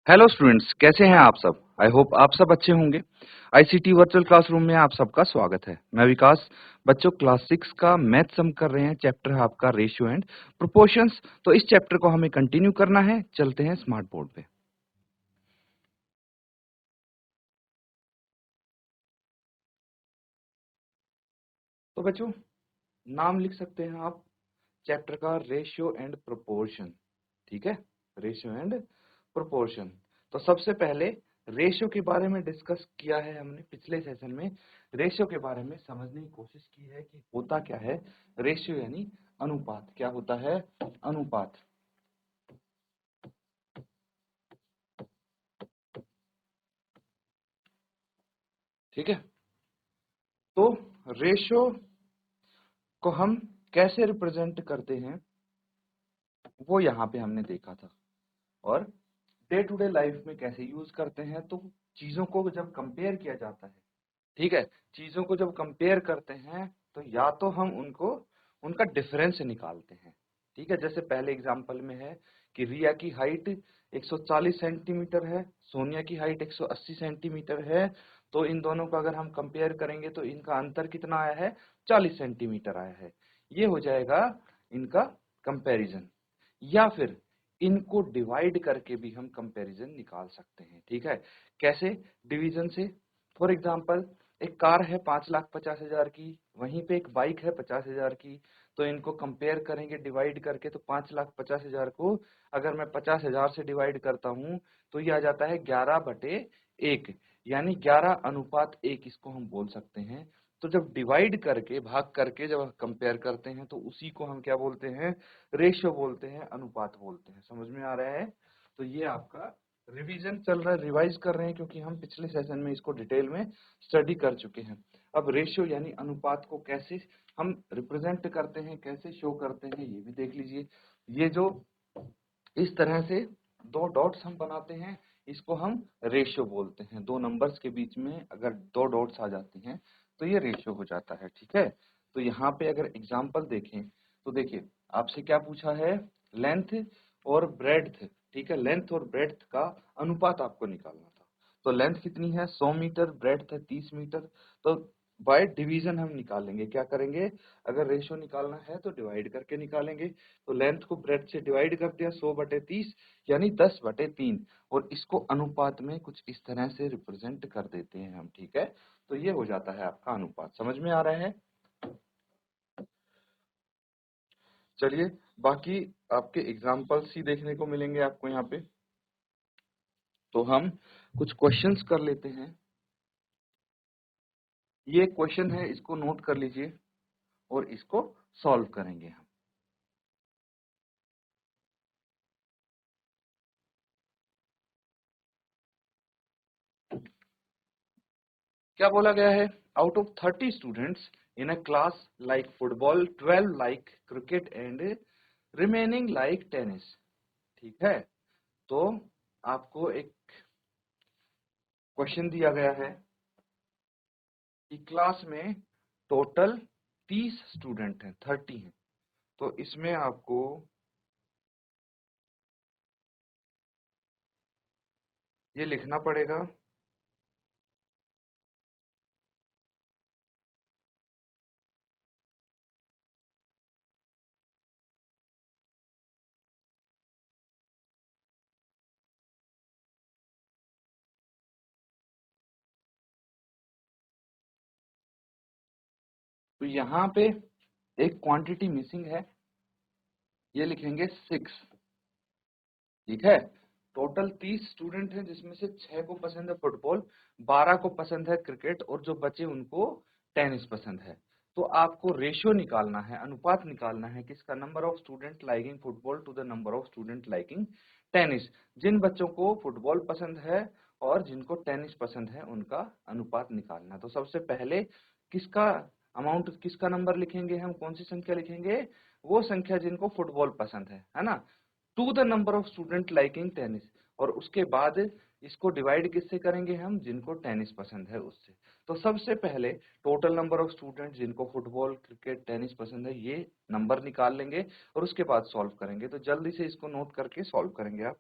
Hello students, कैसे हैं आप सब? आई होप आप सब अच्छे होंगे। आईसीटी वर्चुअल क्लासरूम में आप सबका स्वागत है। मैं विकास। बच्चों, क्लास 6 का मैथ सम कर रहे हैं। चैप्टर है आपका रेशियो एंड प्रोपोर्शंस। तो इस चैप्टर को हमें कंटिन्यू करना है। चलते हैं स्मार्ट बोर्ड पे। तो बच्चों, नाम लिख सकते हैं आप चैप्टर का, रेशियो एंड प्रोपोर्शन। ठीक है, रेशियो एंड प्रोपोर्शन। तो सबसे पहले रेशियो के बारे में डिस्कस किया है हमने पिछले सेशन में। रेशियो के बारे में समझने की कोशिश की है कि होता क्या है। रेशियो यानी अनुपात। क्या होता है? अनुपात। ठीक है, तो रेशियो को हम कैसे रिप्रेजेंट करते हैं वो यहाँ पे हमने देखा था। और डे टू डे लाइफ में कैसे यूज करते हैं। तो चीजों को जब कंपेयर किया जाता है, ठीक है, चीजों को जब कंपेयर करते हैं तो या तो हम उनको उनका डिफरेंस निकालते हैं। ठीक है, जैसे पहले एग्जांपल में है कि रिया की हाइट 140 सेंटीमीटर है, सोनिया की हाइट 180 सेंटीमीटर है। तो इन दोनों को अगर हम कंपेयर करेंगे तो इनका अंतर कितना आया है? 40 सेंटीमीटर आया है। ये हो जाएगा इनका कंपैरिजन। या फिर इनको डिवाइड करके भी हम कंपैरिजन निकाल सकते हैं। ठीक है, कैसे? डिवीजन से। फॉर एग्जाम्पल, एक कार है 5,50,000 की, वहीं पे एक बाइक है 50,000 की। तो इनको कंपेयर करेंगे डिवाइड करके, तो 5,50,000 को अगर मैं 50,000 से डिवाइड करता हूं तो ये आ जाता है 11/1, यानी 11:1 इसको हम बोल सकते हैं। तो जब डिवाइड करके, भाग करके जब कंपेयर करते हैं तो उसी को हम क्या बोलते हैं? रेशियो बोलते हैं, अनुपात बोलते हैं। समझ में आ रहा है? तो ये आपका रिवीजन चल रहा है, रिवाइज कर रहे हैं, क्योंकि हम पिछले सेशन में इसको डिटेल में स्टडी कर चुके हैं। अब रेशियो यानी अनुपात को कैसे हम रिप्रेजेंट करते हैं, कैसे शो करते हैं, ये भी देख लीजिए। ये जो इस तरह से दो डॉट्स हम बनाते हैं, इसको हम रेशियो बोलते हैं। दो नंबर्स के बीच में अगर दो डॉट्स आ जाती हैं तो ये रेशियो हो जाता है। ठीक है, तो यहाँ पे अगर एग्जाम्पल देखें तो देखिए, आपसे क्या पूछा है? लेंथ और ब्रेड्थ। ठीक है, लेंथ और ब्रेड्थ का अनुपात आपको निकालना था। तो लेंथ कितनी है? 100 मीटर, ब्रेड्थ है 30 मीटर। तो बाय डिवीजन हम निकालेंगे। क्या करेंगे? अगर रेशियो निकालना है तो डिवाइड करके निकालेंगे। तो लेंथ को ब्रेड्थ से डिवाइड कर दिया, 100/30 यानी 10/3। और इसको अनुपात में कुछ इस तरह से रिप्रेजेंट कर देते हैं हम। ठीक है, तो ये हो जाता है आपका अनुपात। समझ में आ रहा है? चलिए, बाकी आपके एग्जाम्पल्स ही देखने को मिलेंगे आपको यहाँ पे। तो हम कुछ क्वेश्चंस कर लेते हैं। ये क्वेश्चन है, इसको नोट कर लीजिए और इसको सॉल्व करेंगे हम। क्या बोला गया है? Out of 30 students in a class like football, 12 like cricket and remaining like tennis. ठीक है, तो आपको एक क्वेश्चन दिया गया है कि क्लास में टोटल 30 स्टूडेंट हैं, 30 हैं। तो इसमें आपको ये लिखना पड़ेगा तो यहाँ पे एक क्वांटिटी मिसिंग है, ये लिखेंगे 6। ठीक है, टोटल 30 स्टूडेंट हैं जिसमें से 6 को पसंद है फुटबॉल, 12 को पसंद है क्रिकेट, और जो बचे उनको टेनिस पसंद है। तो आपको रेशियो निकालना है, अनुपात निकालना है किसका? Number of student liking football to the number of student liking tennis. जिन बच्चों को फुटबॉल पसंद है और जिनको टेनिस पसंद है उनका अनुपात निकालना है। तो सबसे पहले किसका अमाउंट, किसका नंबर लिखेंगे हम? कौन सी संख्या लिखेंगे? वो संख्या जिनको फुटबॉल पसंद है ना, to the number of student liking tennis. और उसके बाद इसको डिवाइड किससे करेंगे हम? जिनको टेनिस पसंद है उससे। तो सबसे पहले टोटल नंबर ऑफ स्टूडेंट जिनको फुटबॉल, क्रिकेट, टेनिस पसंद है, ये नंबर निकाल लेंगे और उसके बाद सॉल्व करेंगे। तो जल्दी से इसको नोट करके सॉल्व करेंगे आप।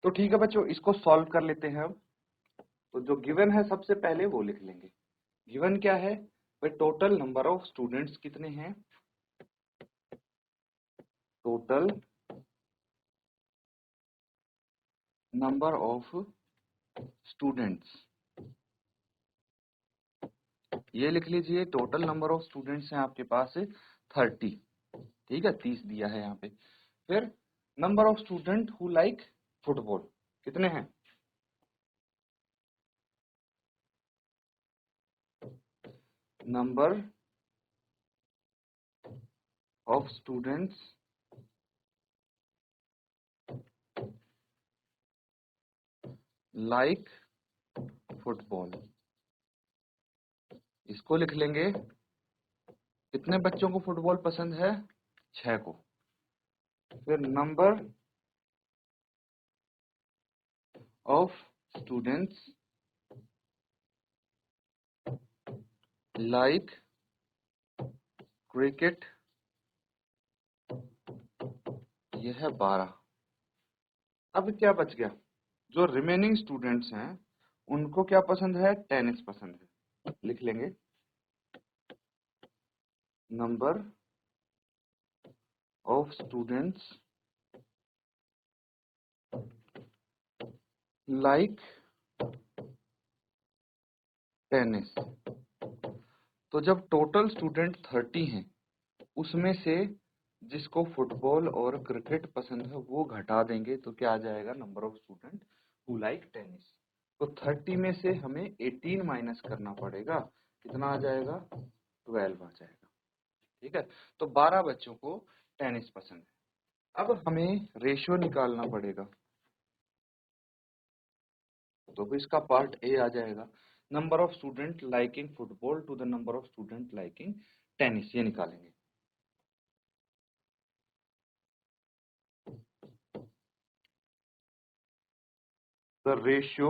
तो ठीक है बच्चों, इसको सॉल्व कर लेते हैं अब। तो जो गिवन है सबसे पहले वो लिख लेंगे। गिवन क्या है भाई, टोटल नंबर ऑफ स्टूडेंट्स कितने हैं, टोटल नंबर ऑफ स्टूडेंट्स, ये लिख लीजिए। टोटल नंबर ऑफ स्टूडेंट्स हैं आपके पास 30, ठीक है, 30 दिया है यहाँ पे। फिर number of student who like football कितने हैं, number of students like football, इसको लिख लेंगे। कितने बच्चों को फुटबॉल पसंद है, 6 को। फिर number of students like cricket, यह है 12। अब क्या बच गया, जो रिमेनिंग स्टूडेंट्स हैं उनको क्या पसंद है, टेनिस पसंद है। लिख लेंगे number of students like tennis. तो जब टोटल स्टूडेंट 30 हैं, उसमें से जिसको फुटबॉल और क्रिकेट पसंद है वो घटा देंगे, तो क्या आ जाएगा, number of student who like tennis. तो 30 में से हमें 18 माइनस करना पड़ेगा, कितना आ जाएगा, 12 आ जाएगा। ठीक है, तो 12 बच्चों को टेनिस पसंद है। अब हमें रेशियो निकालना पड़ेगा, तो इसका पार्ट ए आ जाएगा, number of student liking football to the number of student liking tennis, ये निकालेंगे। The ratio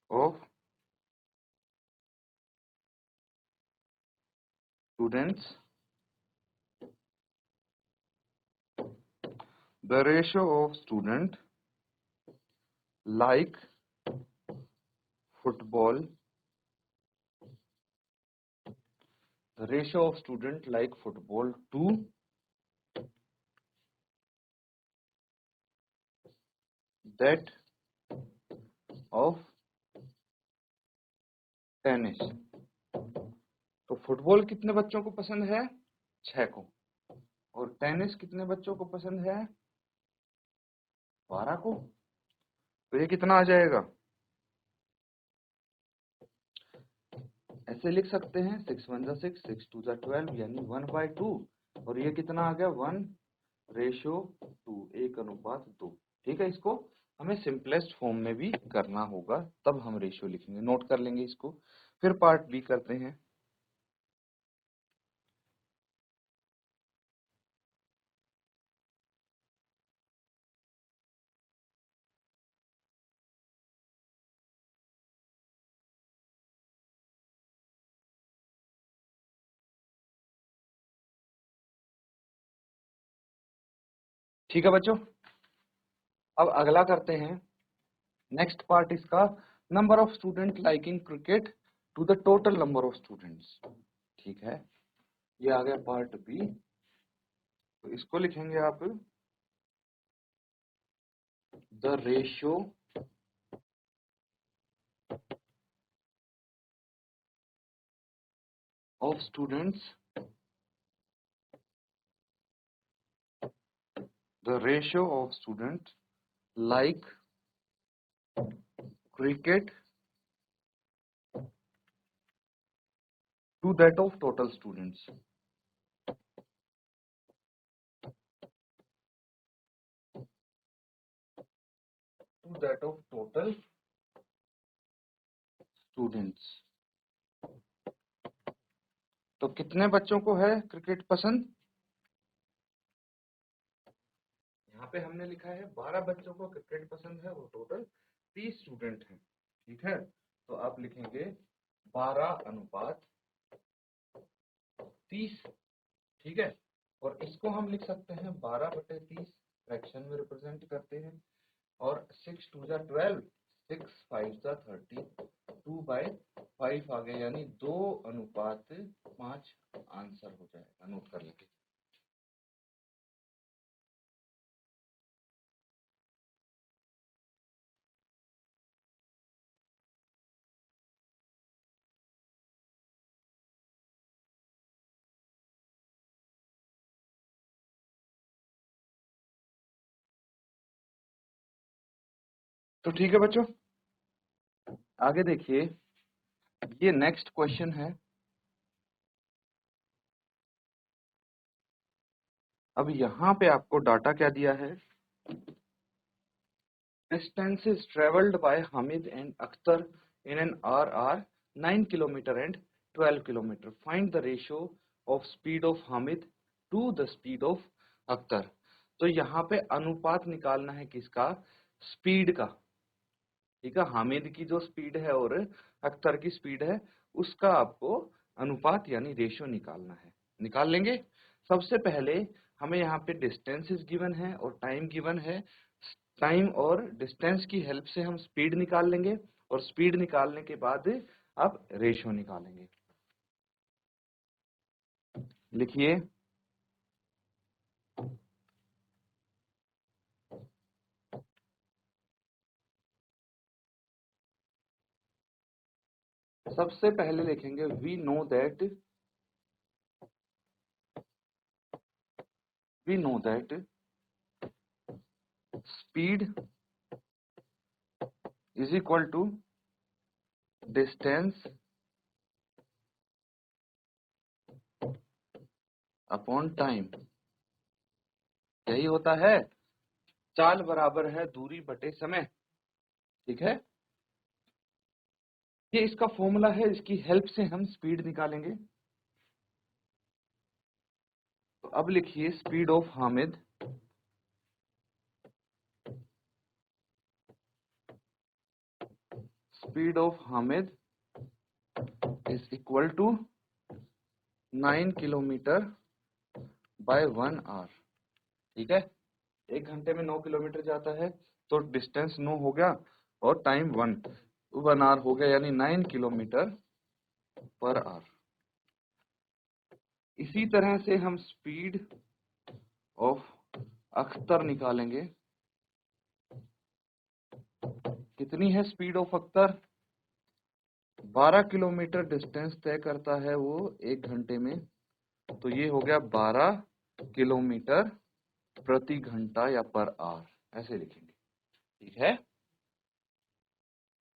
of students, the ratio of student like football, the ratio of student like football to that of tennis. तो football कितने बच्चों को पसंद है, 6 को, और टेनिस कितने बच्चों को पसंद है, 12 को। तो ये कितना आ जाएगा, ऐसे लिख सकते हैं 6 1 6 6 2 12, यानी 1/2। और ये कितना आ गया, 1:2, 1:2। ठीक है, इसको हमें सिंपलेस्ट फॉर्म में भी करना होगा, तब हम रेशियो लिखेंगे, नोट कर लेंगे इसको। फिर पार्ट बी करते हैं। ठीक है बच्चों, अब अगला करते हैं। नेक्स्ट पार्ट इसका, number of student liking cricket to the total number of students. ठीक है, ये आ गया पार्ट बी। तो इसको लिखेंगे आप, the ratio of students, the ratio of students like cricket to that of total students, to that of total students। तो कितने बच्चों को है क्रिकेट पसंद, यहाँ पे हमने लिखा है 12 बच्चों को क्रिकेट पसंद है, और टोटल 30 स्टूडेंट हैं। ठीक है, तो आप लिखेंगे 12:30। ठीक है, और इसको हम लिख सकते हैं 12/30 फ्रैक्शन में रिप्रेजेंट करते हैं। और 6 2 जा 12, 6 5 जा 30, 2/5 आ गया, यानी 2:5 आंसर हो जाएगा। नोट कर लेंगे। तो ठीक है बच्चों, आगे देखिए, ये नेक्स्ट क्वेश्चन है। अब यहाँ पे आपको डाटा क्या दिया है? Distances traveled by Hamid and Akhtar in an hour are 9 kilometer and 12 kilometer. Find the ratio of speed of Hamid to the speed of Akhtar. तो यहाँ पे अनुपात निकालना है किसका? स्पीड का। ठीक है, हामिद की जो स्पीड है और अख्तर की स्पीड है, उसका आपको अनुपात यानी रेशियो निकालना है। निकाल लेंगे। सबसे पहले हमें यहाँ पे डिस्टेंसेस गिवन है और टाइम गिवन है। टाइम और डिस्टेंस की हेल्प से हम स्पीड निकाल लेंगे, और स्पीड निकालने के बाद अब रेशियो निकालेंगे। लिखिए, सबसे पहले लिखेंगे we know that speed is equal to distance upon time. यही होता है, चाल बराबर है दूरी बटे समय। ठीक है, ये इसका फॉर्मूला है, इसकी हेल्प से हम स्पीड निकालेंगे। तो अब लिखिए, speed of Hamid is equal to 9 kilometre by 1 hour. ठीक है, 1 घंटे में 9 किलोमीटर जाता है, तो डिस्टेंस 9 हो गया और टाइम 1 आवर हो गया, यानी 9 किलोमीटर पर आवर। इसी तरह से हम स्पीड ऑफ अख्तर निकालेंगे। कितनी है speed of Akhtar? 12 kilometre distance तय करता है वो 1 घंटे में, तो ये हो गया 12 किलोमीटर प्रति घंटा या पर आवर, ऐसे लिखेंगे। ठीक है,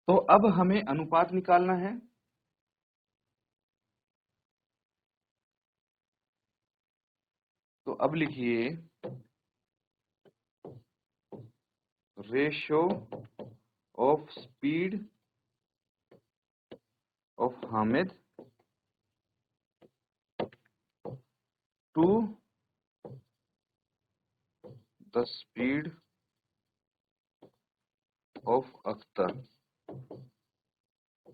तो अब हमें अनुपात निकालना है। तो अब लिखिए, ratio of speed of Hamid to the speed of Akhtar.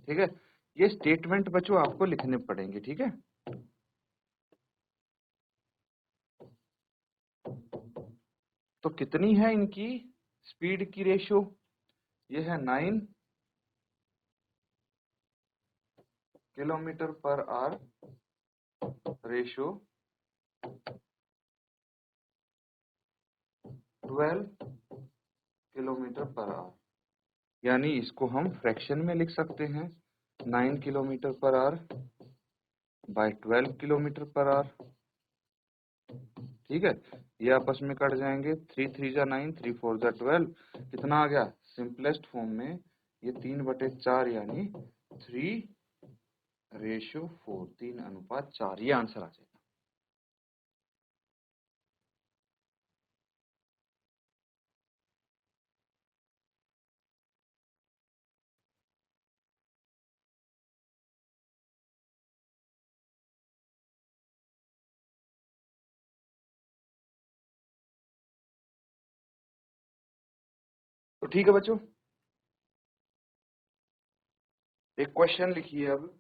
ठीक है, ये स्टेटमेंट बच्चों आपको लिखने पड़ेंगे। ठीक है, तो कितनी है इनकी स्पीड की रेशियो? ये है 9 kilometre per our ratio 12 kilometre per our, यानी इसको हम फ्रैक्शन में लिख सकते हैं 9 kilometre per hour by 12 kilometre per hour. ठीक है, ये आपस में कट जाएंगे, 3 3 जा 9, 3 4 जा 12, कितना आ गया? सिंपलेस्ट फॉर्म में ये 3/4, यानी 3:4, 3:4, ये आंसर आ जाएगा। तो ठीक है बच्चों, एक क्वेश्चन लिखिए अब।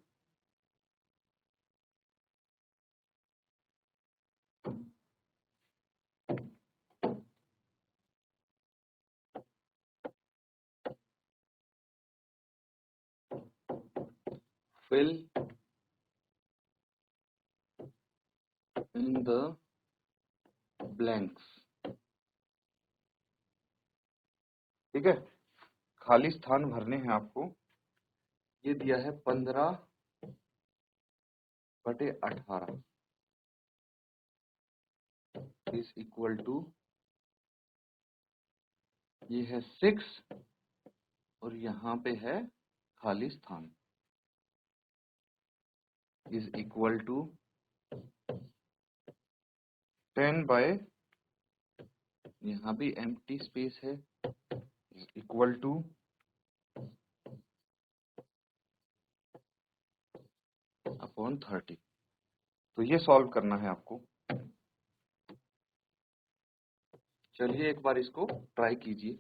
fill in the blanks। ठीक है, खाली स्थान भरने हैं आपको। ये दिया है 15/18 इज इक्वल टू, ये है 6 और यहाँ पे है खाली स्थान, इज इक्वल टू 10 बाय, यहाँ भी एम्प्टी स्पेस है, इज इक्वल टू अपॉन 30। तो ये सॉल्व करना है आपको। चलिए एक बार इसको ट्राई कीजिए।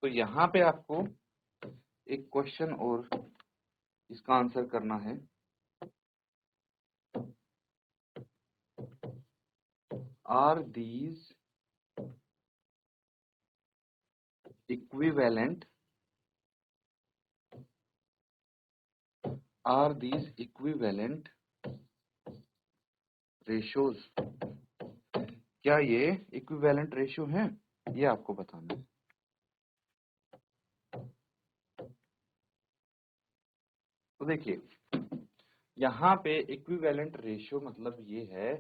तो यहाँ पे आपको एक क्वेश्चन और इसका आंसर करना है। Are these equivalent, are these equivalent ratios? क्या ये इक्विवेलेंट रेशियो हैं? ये आपको बताना है। तो देखिए यहाँ पे इक्विवेलेंट रेशियो मतलब ये है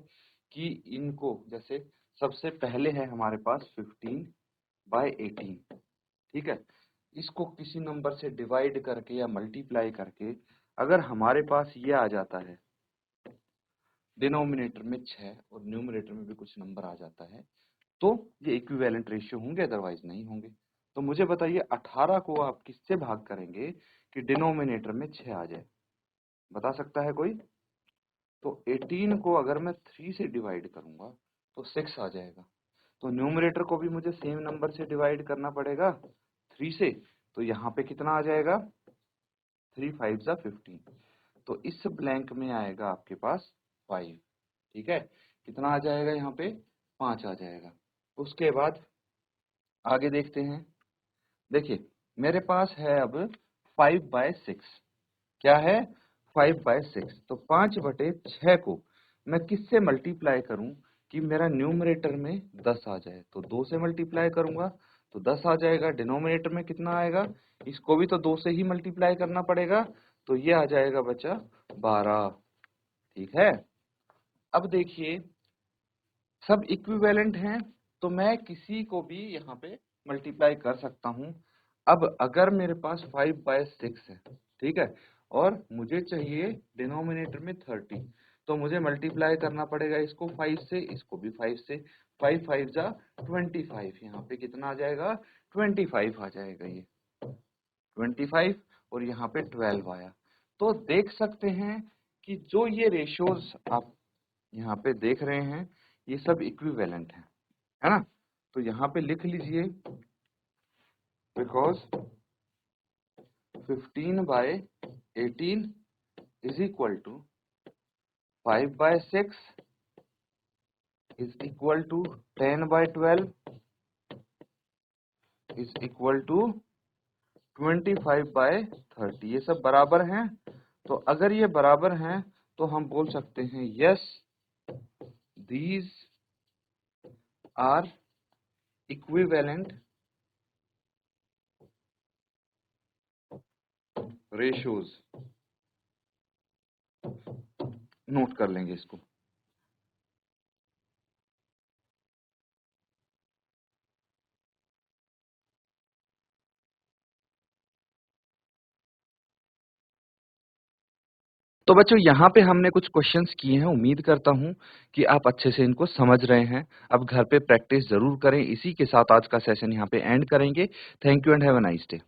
कि इनको, जैसे सबसे पहले है हमारे पास 15/18, ठीक है, इसको किसी नंबर से डिवाइड करके या मल्टीप्लाई करके अगर हमारे पास ये आ जाता है, डिनोमिनेटर में 6 और न्यूमरेटर में भी कुछ नंबर आ जाता है, तो ये इक्विवेलेंट रेशियो होंगे, अदरवाइज नहीं होंगे। तो मुझे बताइए 18 को आप किससे भाग करेंगे कि डिनोमिनेटर में 6 आ जाए? बता सकता है कोई? तो 18 को अगर मैं 3 से डिवाइड करूंगा तो 6 आ जाएगा। तो न्यूमरेटर को भी मुझे सेम नंबर से डिवाइड करना पड़ेगा 3 से, तो यहाँ पे कितना आ जाएगा? 3 5 जा 15। तो इस ब्लैंक में आएगा आपके पास 5, ठीक है, कितना आ जाएगा यहाँ पे? 5 आ जाएगा। उसके बाद आगे देखते हैं। देखिए मेरे पास है अब 5/6, क्या है? 5/6। तो 5/6 को मैं किससे मल्टीप्लाई करूं कि मेरा न्यूमरेटर में 10 आ जाए? तो 2 से मल्टीप्लाई करूंगा तो 10 आ जाएगा। डिनोमिनेटर में कितना आएगा? इसको भी तो 2 से ही मल्टीप्लाई करना पड़ेगा, तो ये आ जाएगा बच्चा 12, ठीक है। अब देखिए सब इक्विवेलेंट हैं तो मैं किसी को भी यहाँ पे मल्टीप्लाई कर सकता हूँ। अब अगर मेरे पास 5/6 है, ठीक है, और मुझे चाहिए डिनोमिनेटर में 30, तो मुझे मल्टीप्लाई करना पड़ेगा इसको 5 से, इसको भी 5 से। 5 5 जा 25, यहाँ पे कितना आ जाएगा? 25 आ जाएगा, ये 25 और यहाँ पे 12 आया। तो देख सकते हैं कि जो ये रेशियोज आप यहाँ पे देख रहे हैं ये सब इक्विवेलेंट है ना। तो यहाँ पे लिख लीजिए, because 15/18 is equal to 5/6 is equal to 10/12 is equal to 25/30। ये सब बराबर हैं। तो अगर ये बराबर हैं तो हम बोल सकते हैं yes these are equivalent ratios। Note कर लेंगे इसको। तो बच्चों यहाँ पे हमने कुछ क्वेश्चंस किए हैं, उम्मीद करता हूँ कि आप अच्छे से इनको समझ रहे हैं। अब घर पे प्रैक्टिस जरूर करें। इसी के साथ आज का सेशन यहाँ पे एंड करेंगे। Thank you and have a nice day.